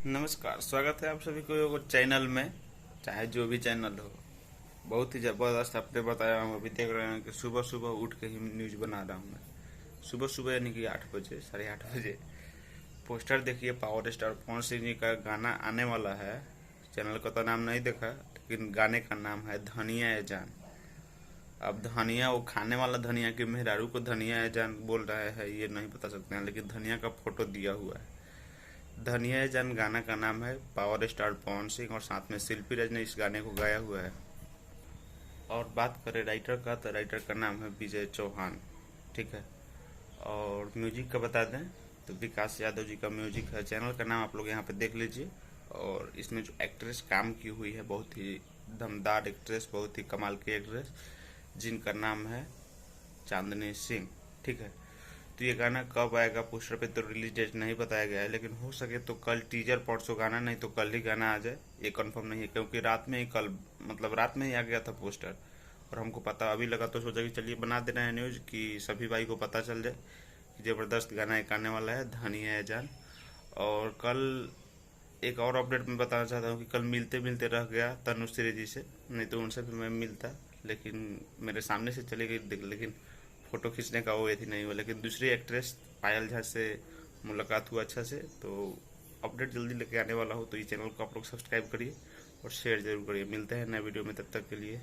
नमस्कार, स्वागत है आप सभी को चैनल में। चाहे जो भी चैनल हो, बहुत ही ज़बरदस्त आपने बताया हूँ। अभी देख रहे हैं कि सुबह सुबह उठ के ही न्यूज़ बना रहा हूँ मैं। सुबह सुबह यानी कि 8 बजे, 8:30 बजे पोस्टर देखिए, पावर स्टार पवन सिंह जी का गाना आने वाला है। चैनल का तो नाम नहीं देखा, लेकिन गाने का नाम है धनिया ए जान। अब धनिया वो खाने वाला धनिया कि मेहरारू को धनिया ए जान बोल रहा है, ये नहीं बता सकते हैं, लेकिन धनिया का फोटो दिया हुआ है। धनिया जन गाना का नाम है, पावर स्टार पवन सिंह और साथ में शिल्पी राज ने इस गाने को गाया हुआ है। और बात करें राइटर का, तो राइटर का नाम है विजय चौहान। ठीक है। और म्यूजिक का बता दें तो विकास यादव जी का म्यूजिक है। चैनल का नाम आप लोग यहाँ पे देख लीजिए। और इसमें जो एक्ट्रेस काम की हुई है, बहुत ही दमदार एक्ट्रेस, बहुत ही कमाल की एक्ट्रेस, जिनका नाम है चांदनी सिंह। ठीक है। तो ये गाना कब आएगा, पोस्टर पे तो रिलीज डेट नहीं बताया गया है, लेकिन हो सके तो कल टीजर, परसों गाना, नहीं तो कल ही गाना आ जाए। ये कंफर्म नहीं है, क्योंकि रात में ही कल मतलब रात में ही आ गया था पोस्टर, और हमको पता अभी लगा, तो सोचा कि चलिए बना दे रहे हैं न्यूज़ कि सभी भाई को पता चल जाए कि ज़बरदस्त गाना एक आने वाला है, धनिया है जान। और कल एक और अपडेट मैं बताना चाहता हूँ कि कल मिलते मिलते रह गया तनुश्री जी से, नहीं तो उनसे भी मैं मिलता, लेकिन मेरे सामने से चली गई। लेकिन फोटो खींचने का वो थी नहीं हुआ, लेकिन दूसरी एक्ट्रेस पायल झा से मुलाकात हुआ अच्छा से। तो अपडेट जल्दी लेके आने वाला हो, तो ये चैनल को आप लोग सब्सक्राइब करिए और शेयर जरूर करिए। मिलते हैं नए वीडियो में, तब तक के लिए।